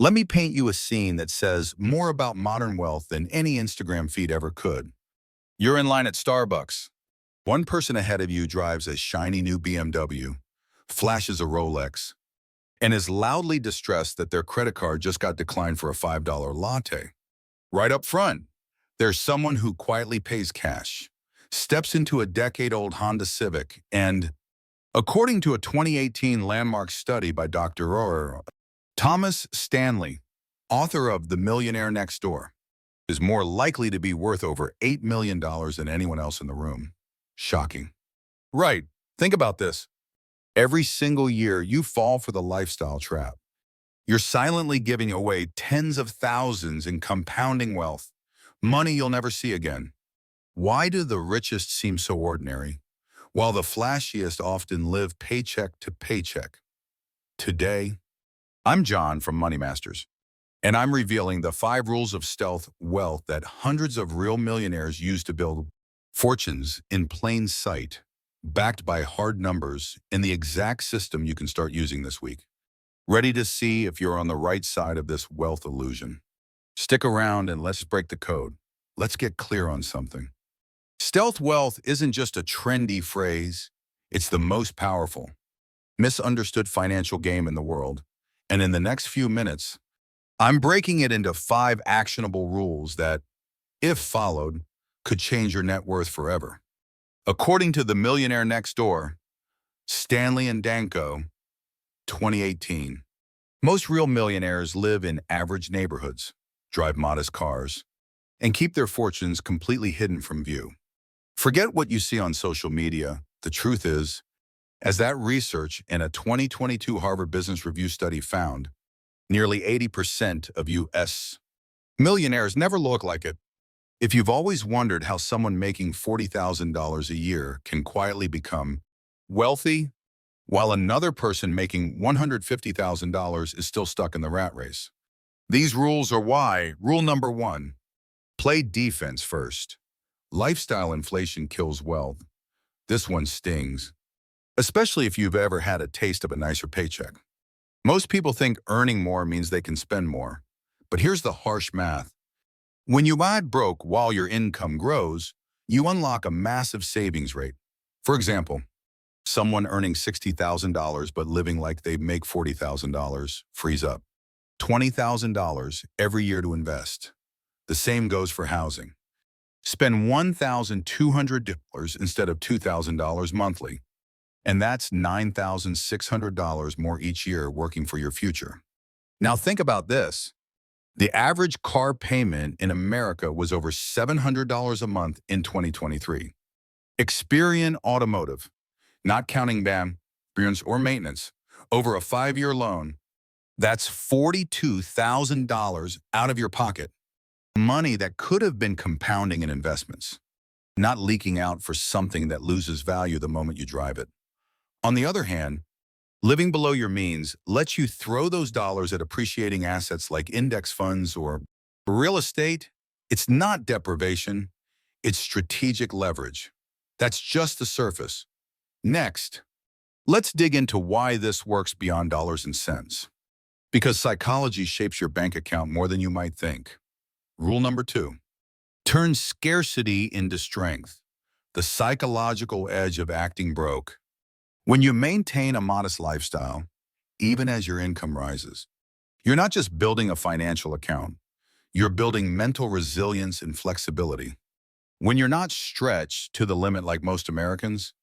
Let me paint you a scene that says more about modern wealth than any Instagram feed ever could. You're in line at Starbucks. One person ahead of you drives a shiny new BMW, flashes a Rolex, and is loudly distressed that their credit card just got declined for a $5 latte. Right up front, there's someone who quietly pays cash, steps into a decade-old Honda Civic, and, according to a 2018 landmark study by Dr. Thomas Stanley, author of The Millionaire Next Door, is more likely to be worth over $8 million than anyone else in the room. Shocking. Right. Think about this. Every single year, you fall for the lifestyle trap. You're silently giving away tens of thousands in compounding wealth, money you'll never see again. Why do the richest seem so ordinary, while the flashiest often live paycheck to paycheck? Today, I'm John from Money Masters, and I'm revealing the 5 rules of stealth wealth that hundreds of real millionaires use to build fortunes in plain sight, backed by hard numbers in the exact system you can start using this week. Ready to see if you're on the right side of this wealth illusion? Stick around and let's break the code. Let's get clear on something. Stealth wealth isn't just a trendy phrase. It's the most powerful, misunderstood financial game in the world. And in the next few minutes, I'm breaking it into 5 actionable rules that, if followed, could change your net worth forever. According to The Millionaire Next Door, Stanley and Danko, 2018, most real millionaires live in average neighborhoods, drive modest cars, and keep their fortunes completely hidden from view. Forget what you see on social media. The truth is, as that research in a 2022 Harvard Business Review study found, nearly 80% of U.S. millionaires never look like it. If you've always wondered how someone making $40,000 a year can quietly become wealthy, while another person making $150,000 is still stuck in the rat race. These rules are why. Rule number 1, play defense first. Lifestyle inflation kills wealth. This one stings, especially if you've ever had a taste of a nicer paycheck. Most people think earning more means they can spend more. But here's the harsh math. When you add broke while your income grows, you unlock a massive savings rate. For example, someone earning $60,000 but living like they make $40,000 frees up $20,000 every year to invest. The same goes for housing. Spend $1,200 instead of $2,000 monthly. And that's $9,600 more each year working for your future. Now think about this. The average car payment in America was over $700 a month in 2023. Experian Automotive, not counting BAM, or maintenance, over a 5-year loan, that's $42,000 out of your pocket. Money that could have been compounding in investments, not leaking out for something that loses value the moment you drive it. On the other hand, living below your means lets you throw those dollars at appreciating assets like index funds or real estate. It's not deprivation, it's strategic leverage. That's just the surface. Next, let's dig into why this works beyond dollars and cents. Because psychology shapes your bank account more than you might think. Rule number 2, turn scarcity into strength, the psychological edge of acting broke. When you maintain a modest lifestyle, even as your income rises, you're not just building a financial account, you're building mental resilience and flexibility. When you're not stretched to the limit like most Americans,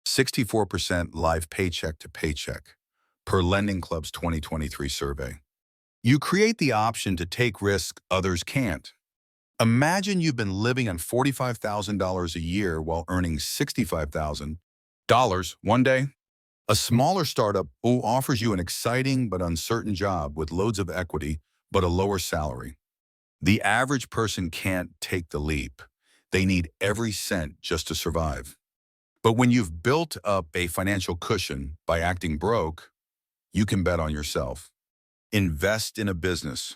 64% live paycheck to paycheck, per Lending Club's 2023 survey. You create the option to take risks others can't. Imagine you've been living on $45,000 a year while earning $65,000 one day. A smaller startup who offers you an exciting but uncertain job with loads of equity but a lower salary. The average person can't take the leap. They need every cent just to survive. But when you've built up a financial cushion by acting broke, you can bet on yourself. Invest in a business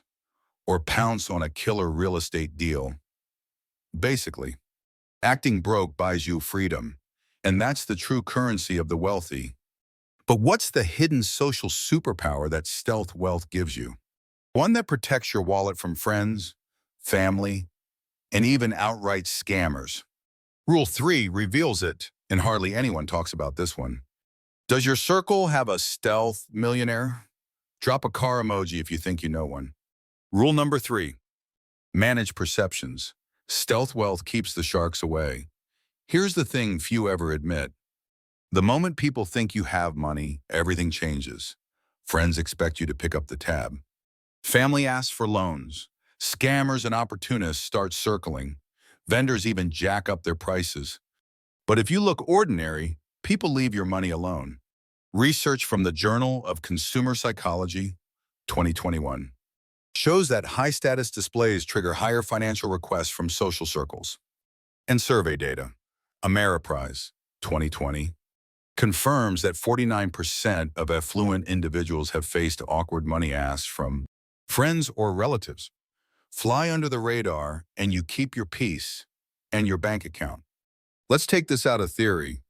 or pounce on a killer real estate deal. Basically, acting broke buys you freedom, and that's the true currency of the wealthy. But what's the hidden social superpower that stealth wealth gives you? One that protects your wallet from friends, family, and even outright scammers. Rule 3 reveals it, and hardly anyone talks about this one. Does your circle have a stealth millionaire? Drop a car emoji if you think you know one. Rule number 3, manage perceptions. Stealth wealth keeps the sharks away. Here's the thing few ever admit. The moment people think you have money, everything changes. Friends expect you to pick up the tab. Family asks for loans. Scammers and opportunists start circling. Vendors even jack up their prices. But if you look ordinary, people leave your money alone. Research from the Journal of Consumer Psychology, 2021, shows that high-status displays trigger higher financial requests from social circles. And survey data, Ameriprise, 2020, confirms that 49% of affluent individuals have faced awkward money asks from friends or relatives. Fly under the radar and you keep your peace and your bank account. Let's take this out of theory.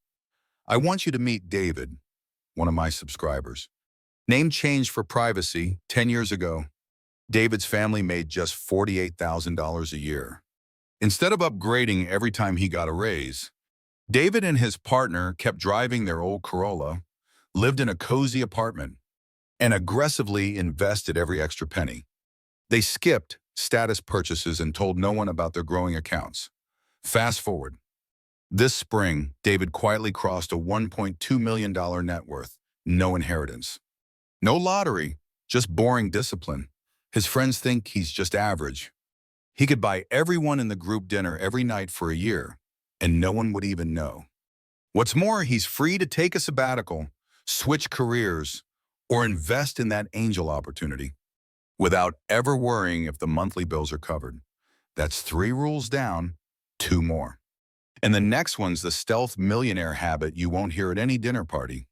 I want you to meet David, one of my subscribers. Name changed for privacy 10 years ago. David's family made just $48,000 a year. Instead of upgrading every time he got a raise, David and his partner kept driving their old Corolla, lived in a cozy apartment, and aggressively invested every extra penny. They skipped status purchases and told no one about their growing accounts. Fast forward. This spring, David quietly crossed a $1.2 million net worth. No inheritance. No lottery, just boring discipline. His friends think he's just average. He could buy everyone in the group dinner every night for a year, and no one would even know. What's more, he's free to take a sabbatical, switch careers, or invest in that angel opportunity without ever worrying if the monthly bills are covered. That's 3 rules down, 2 more. And the next one's the stealth millionaire habit you won't hear at any dinner party.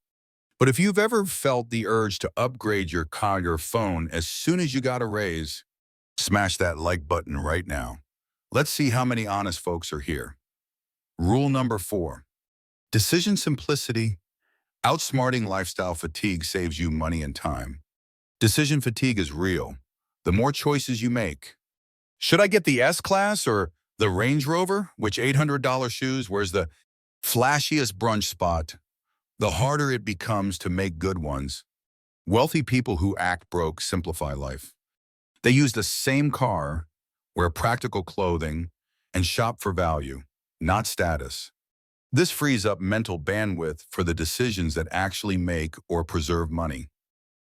But if you've ever felt the urge to upgrade your car or phone as soon as you got a raise, smash that like button right now. Let's see how many honest folks are here. Rule number 4. Decision simplicity. Outsmarting lifestyle fatigue saves you money and time. Decision fatigue is real. The more choices you make. Should I get the S-Class or the Range Rover? Which $800 shoes? Where's the flashiest brunch spot? The harder it becomes to make good ones. Wealthy people who act broke simplify life. They use the same car, wear practical clothing, and shop for value, not status. This frees up mental bandwidth for the decisions that actually make or preserve money.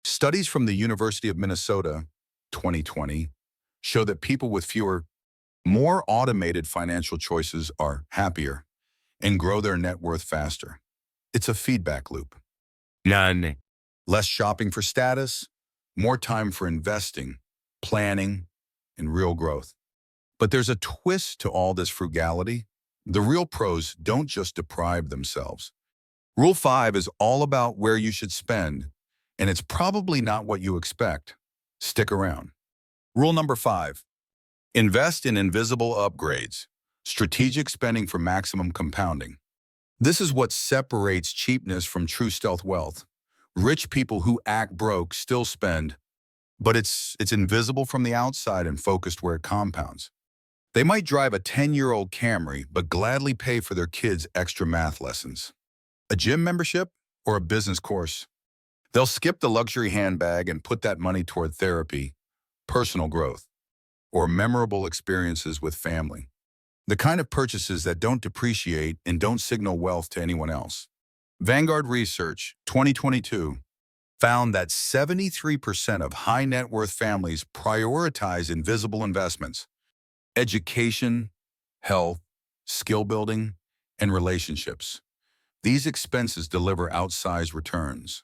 Studies from the University of Minnesota, 2020, show that people with fewer, more automated financial choices are happier and grow their net worth faster. It's a feedback loop. None. Less shopping for status, more time for investing, planning, and real growth. But there's a twist to all this frugality. The real pros don't just deprive themselves. Rule 5 is all about where you should spend, and it's probably not what you expect. Stick around. Rule number 5. Invest in invisible upgrades. Strategic spending for maximum compounding. This is what separates cheapness from true stealth wealth. Rich people who act broke still spend, but it's invisible from the outside and focused where it compounds. They might drive a 10-year-old Camry, but gladly pay for their kids' extra math lessons. A gym membership or a business course. They'll skip the luxury handbag and put that money toward therapy, personal growth, or memorable experiences with family. The kind of purchases that don't depreciate and don't signal wealth to anyone else. Vanguard Research, 2022, found that 73% of high net worth families prioritize invisible investments, education, health, skill building, and relationships. These expenses deliver outsized returns.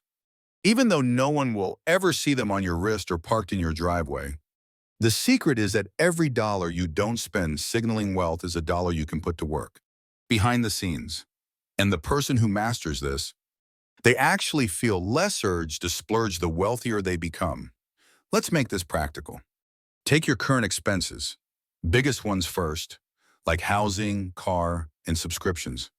Even though no one will ever see them on your wrist or parked in your driveway, the secret is that every dollar you don't spend signaling wealth is a dollar you can put to work, behind the scenes. And the person who masters this, they actually feel less urge to splurge the wealthier they become. Let's make this practical. Take your current expenses, biggest ones first, like housing, car, and subscriptions.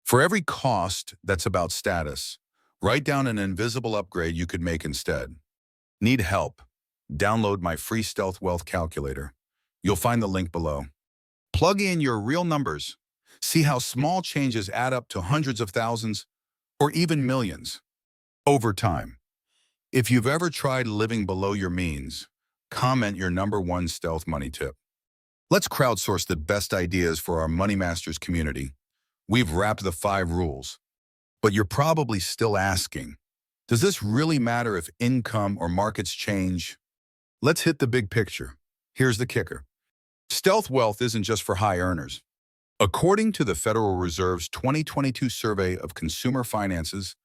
For every cost that's about status, write down an invisible upgrade you could make instead. Need help? Download my free Stealth Wealth Calculator. You'll find the link below. Plug in your real numbers. See how small changes add up to hundreds of thousands or even millions over time. If you've ever tried living below your means, comment your #1 stealth money tip. Let's crowdsource the best ideas for our Money Masters community. We've wrapped the 5 rules, but you're probably still asking, does this really matter if income or markets change? Let's hit the big picture. Here's the kicker. Stealth wealth isn't just for high earners. According to the Federal Reserve's 2022 survey of consumer finances,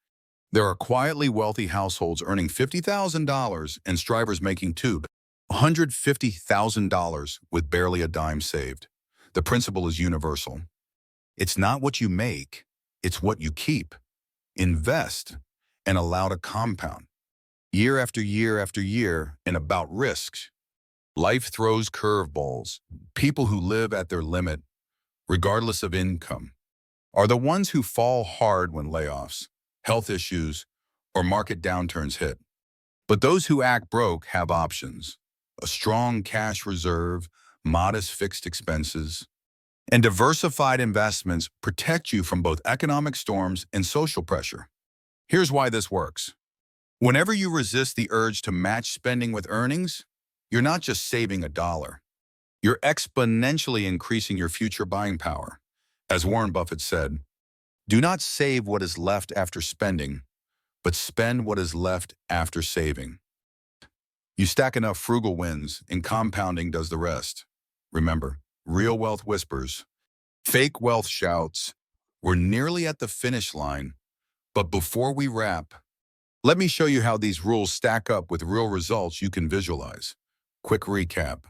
there are quietly wealthy households earning $50,000 and strivers making $150,000 with barely a dime saved. The principle is universal. It's not what you make, it's what you keep, invest, and allow to compound. Year after year after year, and about risks. Life throws curveballs. People who live at their limit, regardless of income, are the ones who fall hard when layoffs, health issues, or market downturns hit. But those who act broke have options: a strong cash reserve, modest fixed expenses, and diversified investments protect you from both economic storms and social pressure. Here's why this works. Whenever you resist the urge to match spending with earnings, you're not just saving a dollar. You're exponentially increasing your future buying power. As Warren Buffett said, do not save what is left after spending, but spend what is left after saving. You stack enough frugal wins, and compounding does the rest. Remember, real wealth whispers, fake wealth shouts. We're nearly at the finish line, but before we wrap, let me show you how these rules stack up with real results you can visualize. Quick recap.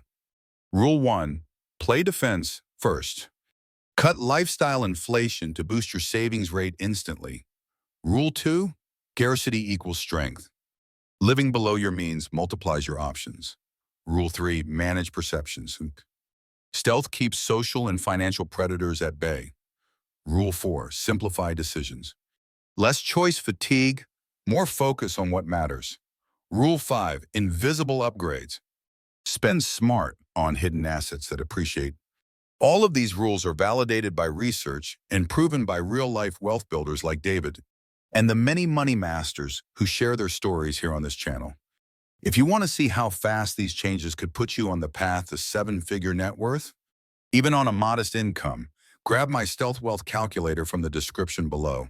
Rule 1, play defense first. Cut lifestyle inflation to boost your savings rate instantly. Rule 2, scarcity equals strength. Living below your means multiplies your options. Rule 3, manage perceptions. Stealth keeps social and financial predators at bay. Rule 4, simplify decisions. Less choice fatigue, more focus on what matters. Rule 5, invisible upgrades. Spend smart on hidden assets that appreciate. All of these rules are validated by research and proven by real-life wealth builders like David and the many money masters who share their stories here on this channel. If you want to see how fast these changes could put you on the path to 7-figure net worth, even on a modest income, grab my Stealth Wealth Calculator from the description below.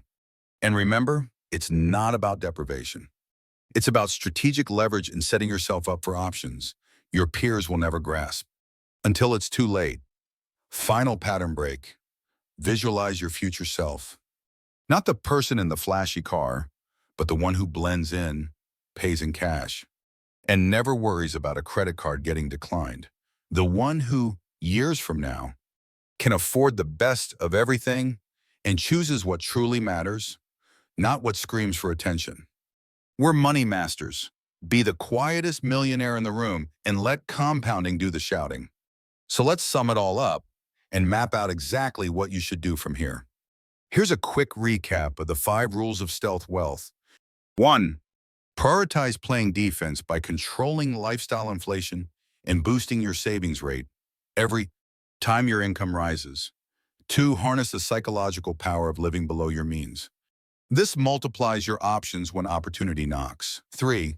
And remember, it's not about deprivation. It's about strategic leverage and setting yourself up for options your peers will never grasp. Until it's too late. Final pattern break. Visualize your future self. Not the person in the flashy car, but the one who blends in, pays in cash, and never worries about a credit card getting declined. The one who, years from now, can afford the best of everything and chooses what truly matters, not what screams for attention. We're money masters. Be the quietest millionaire in the room and let compounding do the shouting. So let's sum it all up and map out exactly what you should do from here. Here's a quick recap of the 5 rules of stealth wealth. 1. Prioritize playing defense by controlling lifestyle inflation and boosting your savings rate every time your income rises. 2. Harness the psychological power of living below your means. This multiplies your options when opportunity knocks. 3.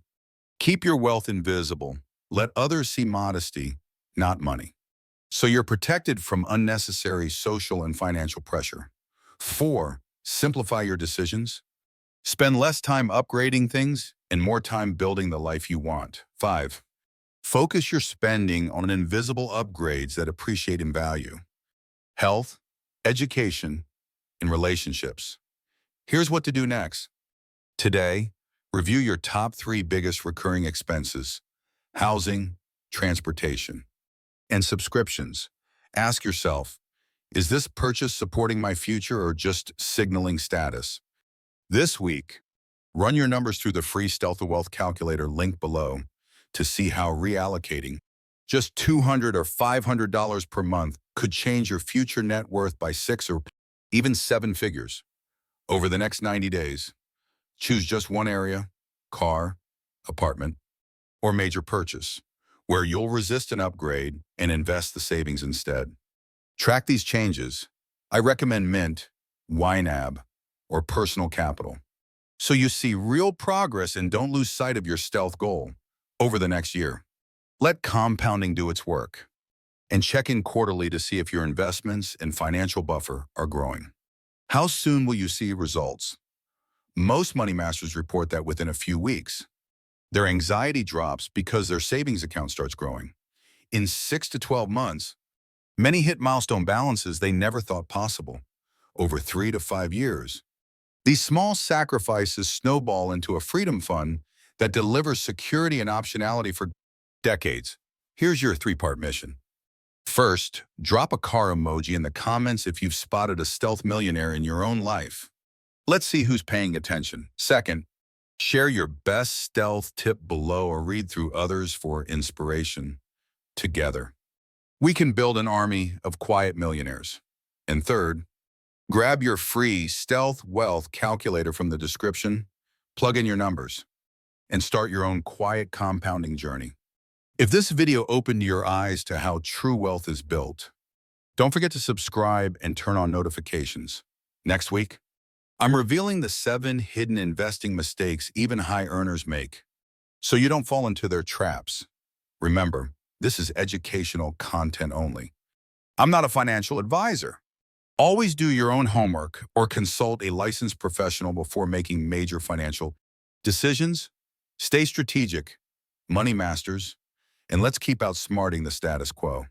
Keep your wealth invisible. Let others see modesty, not money, so you're protected from unnecessary social and financial pressure. 4. Simplify your decisions. Spend less time upgrading things and more time building the life you want. 5. Focus your spending on invisible upgrades that appreciate in value. Health, education, and relationships. Here's what to do next. Today, review your top 3 biggest recurring expenses: housing, transportation, and subscriptions. Ask yourself, is this purchase supporting my future or just signaling status? This week, run your numbers through the free Stealth Wealth Calculator link below to see how reallocating just $200 or $500 per month could change your future net worth by 6 or even 7 figures. Over the next 90 days, choose just one area: car, apartment, or major purchase, where you'll resist an upgrade and invest the savings instead. Track these changes. I recommend Mint, YNAB, or Personal Capital, so you see real progress and don't lose sight of your stealth goal over the next year. Let compounding do its work, and check in quarterly to see if your investments and financial buffer are growing. How soon will you see results? Most money masters report that within a few weeks. Their anxiety drops because their savings account starts growing. In 6 to 12 months, many hit milestone balances they never thought possible. Over 3 to 5 years, these small sacrifices snowball into a freedom fund that delivers security and optionality for decades. Here's your 3-part mission. First, drop a car emoji in the comments if you've spotted a stealth millionaire in your own life. Let's see who's paying attention. Second, share your best stealth tip below or read through others for inspiration. Together, we can build an army of quiet millionaires. And third, grab your free Stealth Wealth calculator from the description, plug in your numbers, and start your own quiet compounding journey. If this video opened your eyes to how true wealth is built, don't forget to subscribe and turn on notifications. Next week, I'm revealing the 7 hidden investing mistakes even high earners make, so you don't fall into their traps. Remember, this is educational content only. I'm not a financial advisor. Always do your own homework or consult a licensed professional before making major financial decisions. Stay strategic, money masters, and let's keep outsmarting the status quo.